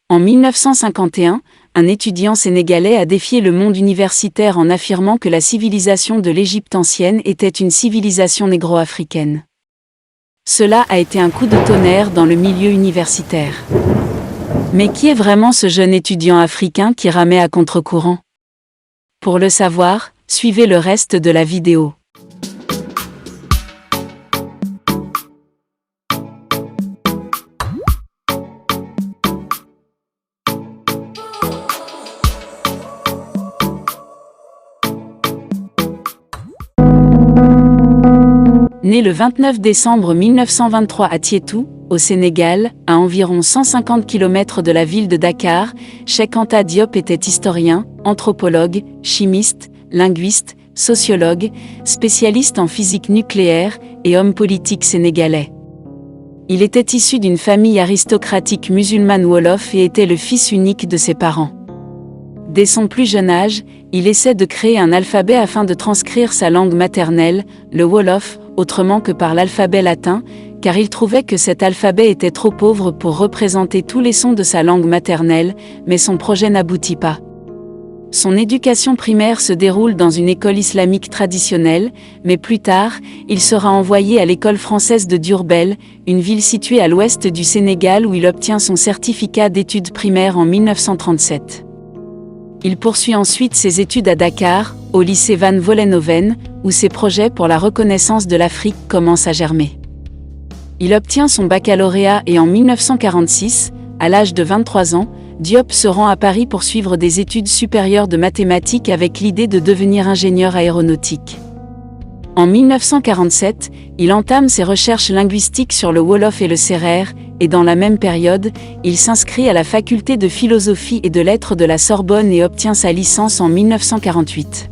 En 1951, un étudiant sénégalais a défié le monde universitaire en affirmant que la civilisation de l'Égypte ancienne était une civilisation négro-africaine. Cela a été un coup de tonnerre dans le milieu universitaire. Mais qui est vraiment ce jeune étudiant africain qui ramait à contre-courant? Pour le savoir, suivez le reste de la vidéo. Né le 29 décembre 1923 à Tietou, au Sénégal, à environ 150 km de la ville de Dakar, Cheikh Anta Diop était historien, anthropologue, chimiste, linguiste, sociologue, spécialiste en physique nucléaire et homme politique sénégalais. Il était issu d'une famille aristocratique musulmane wolof et était le fils unique de ses parents. Dès son plus jeune âge, il essaie de créer un alphabet afin de transcrire sa langue maternelle, le wolof, autrement que par l'alphabet latin, car il trouvait que cet alphabet était trop pauvre pour représenter tous les sons de sa langue maternelle, mais son projet n'aboutit pas. Son éducation primaire se déroule dans une école islamique traditionnelle, mais plus tard, il sera envoyé à l'école française de Diourbel, une ville située à l'ouest du Sénégal où il obtient son certificat d'études primaires en 1937. Il poursuit ensuite ses études à Dakar, au lycée Van Vollenhoven, où ses projets pour la reconnaissance de l'Afrique commencent à germer. Il obtient son baccalauréat et en 1946, à l'âge de 23 ans, Diop se rend à Paris pour suivre des études supérieures de mathématiques avec l'idée de devenir ingénieur aéronautique. En 1947, il entame ses recherches linguistiques sur le wolof et le sérère, et dans la même période, il s'inscrit à la faculté de philosophie et de lettres de la Sorbonne et obtient sa licence en 1948.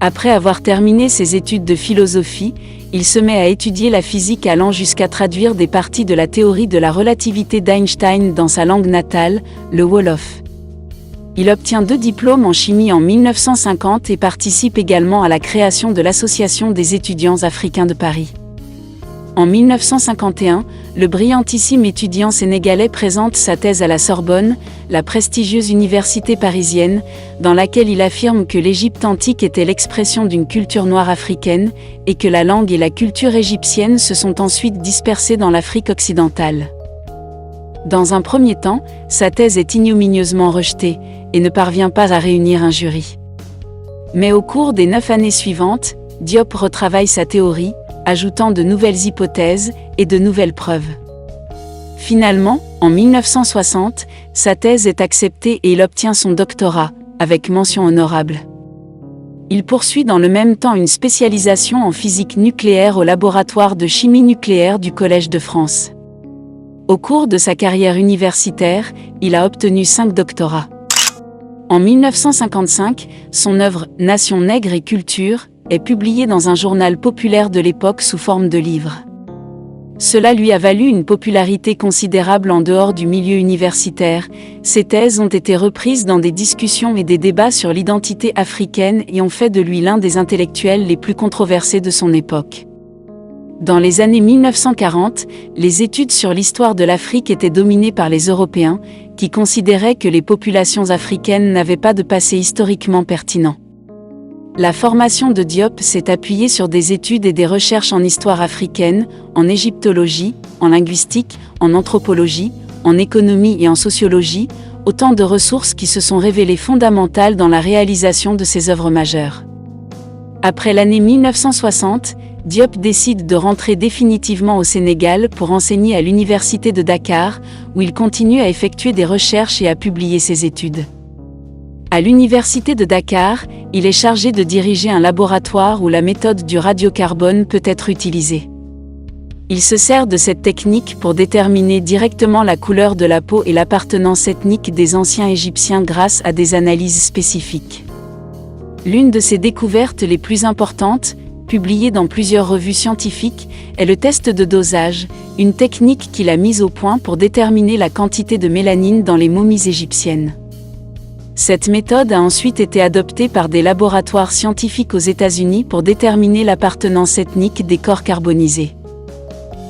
Après avoir terminé ses études de philosophie, il se met à étudier la physique allant jusqu'à traduire des parties de la théorie de la relativité d'Einstein dans sa langue natale, le wolof. Il obtient 2 diplômes en chimie en 1950 et participe également à la création de l'Association des étudiants africains de Paris. En 1951, le brillantissime étudiant sénégalais présente sa thèse à la Sorbonne, la prestigieuse université parisienne, dans laquelle il affirme que l'Égypte antique était l'expression d'une culture noire africaine, et que la langue et la culture égyptienne se sont ensuite dispersées dans l'Afrique occidentale. Dans un premier temps, sa thèse est ignominieusement rejetée, et ne parvient pas à réunir un jury. Mais au cours des 9 années suivantes, Diop retravaille sa théorie, ajoutant de nouvelles hypothèses et de nouvelles preuves. Finalement, en 1960, sa thèse est acceptée et il obtient son doctorat, avec mention honorable. Il poursuit dans le même temps une spécialisation en physique nucléaire au laboratoire de chimie nucléaire du Collège de France. Au cours de sa carrière universitaire, il a obtenu 5 doctorats. En 1955, son œuvre « Nation nègre et culture » est publiée dans un journal populaire de l'époque sous forme de livre. Cela lui a valu une popularité considérable en dehors du milieu universitaire. Ses thèses ont été reprises dans des discussions et des débats sur l'identité africaine et ont fait de lui l'un des intellectuels les plus controversés de son époque. Dans les années 1940, les études sur l'histoire de l'Afrique étaient dominées par les Européens, qui considéraient que les populations africaines n'avaient pas de passé historiquement pertinent. La formation de Diop s'est appuyée sur des études et des recherches en histoire africaine, en égyptologie, en linguistique, en anthropologie, en économie et en sociologie, autant de ressources qui se sont révélées fondamentales dans la réalisation de ses œuvres majeures. Après l'année 1960, Diop décide de rentrer définitivement au Sénégal pour enseigner à l'université de Dakar, où il continue à effectuer des recherches et à publier ses études. À l'université de Dakar, il est chargé de diriger un laboratoire où la méthode du radiocarbone peut être utilisée. Il se sert de cette technique pour déterminer directement la couleur de la peau et l'appartenance ethnique des anciens Égyptiens grâce à des analyses spécifiques. L'une de ses découvertes les plus importantes, publiée dans plusieurs revues scientifiques, est le test de dosage, une technique qu'il a mise au point pour déterminer la quantité de mélanine dans les momies égyptiennes. Cette méthode a ensuite été adoptée par des laboratoires scientifiques aux États-Unis pour déterminer l'appartenance ethnique des corps carbonisés.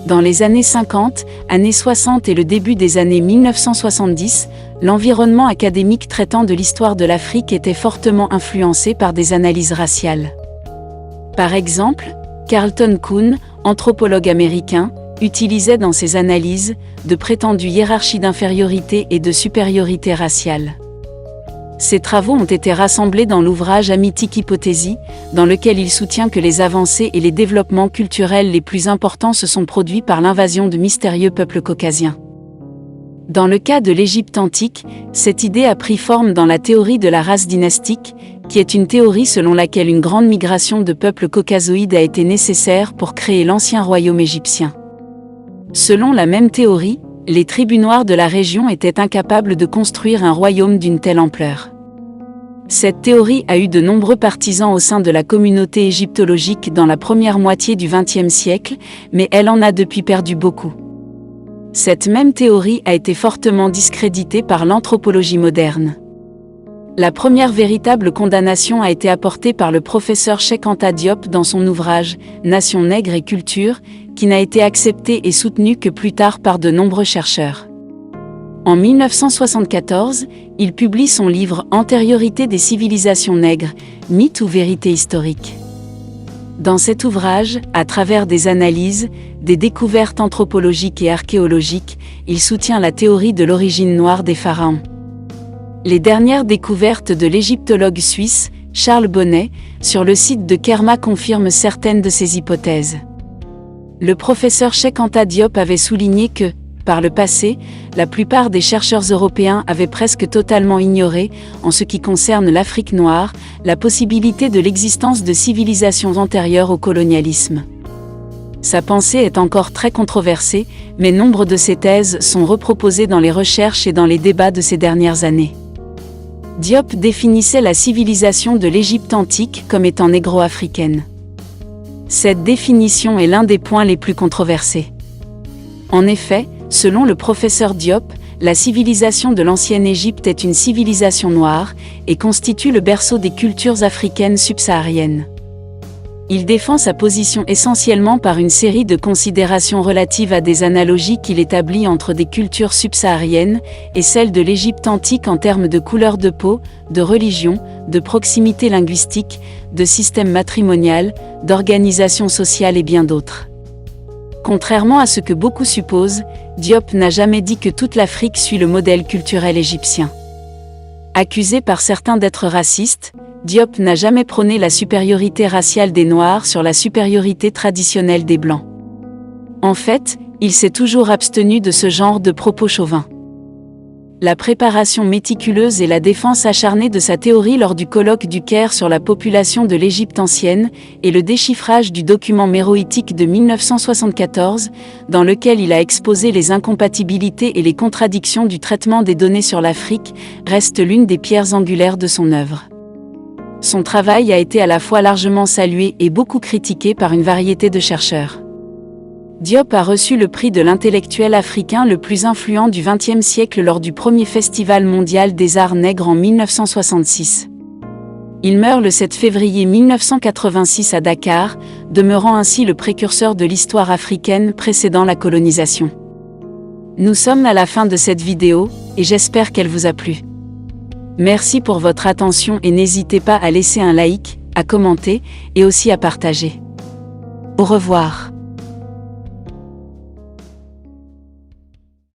Dans les années 50, années 60 et le début des années 1970, l'environnement académique traitant de l'histoire de l'Afrique était fortement influencé par des analyses raciales. Par exemple, Carlton Kuhn, anthropologue américain, utilisait dans ses analyses de prétendues hiérarchies d'infériorité et de supériorité raciale. Ses travaux ont été rassemblés dans l'ouvrage Hamitic Hypothesis, dans lequel il soutient que les avancées et les développements culturels les plus importants se sont produits par l'invasion de mystérieux peuples caucasiens. Dans le cas de l'Égypte antique, cette idée a pris forme dans la théorie de la race dynastique, qui est une théorie selon laquelle une grande migration de peuples caucasoïdes a été nécessaire pour créer l'ancien royaume égyptien. Selon la même théorie, les tribus noires de la région étaient incapables de construire un royaume d'une telle ampleur. Cette théorie a eu de nombreux partisans au sein de la communauté égyptologique dans la première moitié du XXe siècle, mais elle en a depuis perdu beaucoup. Cette même théorie a été fortement discréditée par l'anthropologie moderne. La première véritable condamnation a été apportée par le professeur Cheikh Anta Diop dans son ouvrage « Nation nègre et culture », qui n'a été accepté et soutenu que plus tard par de nombreux chercheurs. En 1974, il publie son livre « Antériorité des civilisations nègres, mythe ou vérité historique ». Dans cet ouvrage, à travers des analyses, des découvertes anthropologiques et archéologiques, il soutient la théorie de l'origine noire des pharaons. Les dernières découvertes de l'égyptologue suisse, Charles Bonnet, sur le site de Kerma confirment certaines de ces hypothèses. Le professeur Cheikh Anta Diop avait souligné que, par le passé, la plupart des chercheurs européens avaient presque totalement ignoré, en ce qui concerne l'Afrique noire, la possibilité de l'existence de civilisations antérieures au colonialisme. Sa pensée est encore très controversée, mais nombre de ses thèses sont reproposées dans les recherches et dans les débats de ces dernières années. Diop définissait la civilisation de l'Égypte antique comme étant négro-africaine. Cette définition est l'un des points les plus controversés. En effet, selon le professeur Diop, la civilisation de l'ancienne Égypte est une civilisation noire et constitue le berceau des cultures africaines subsahariennes. Il défend sa position essentiellement par une série de considérations relatives à des analogies qu'il établit entre des cultures subsahariennes et celles de l'Égypte antique en termes de couleur de peau, de religion, de proximité linguistique, de système matrimonial, d'organisation sociale et bien d'autres. Contrairement à ce que beaucoup supposent, Diop n'a jamais dit que toute l'Afrique suit le modèle culturel égyptien. Accusé par certains d'être raciste, Diop n'a jamais prôné la supériorité raciale des Noirs sur la supériorité traditionnelle des Blancs. En fait, il s'est toujours abstenu de ce genre de propos chauvins. La préparation méticuleuse et la défense acharnée de sa théorie lors du colloque du Caire sur la population de l'Égypte ancienne et le déchiffrage du document méroïtique de 1974, dans lequel il a exposé les incompatibilités et les contradictions du traitement des données sur l'Afrique, reste l'une des pierres angulaires de son œuvre. Son travail a été à la fois largement salué et beaucoup critiqué par une variété de chercheurs. Diop a reçu le prix de l'intellectuel africain le plus influent du XXe siècle lors du premier Festival mondial des arts nègres en 1966. Il meurt le 7 février 1986 à Dakar, demeurant ainsi le précurseur de l'histoire africaine précédant la colonisation. Nous sommes à la fin de cette vidéo, et j'espère qu'elle vous a plu. Merci pour votre attention et n'hésitez pas à laisser un like, à commenter, et aussi à partager. Au revoir.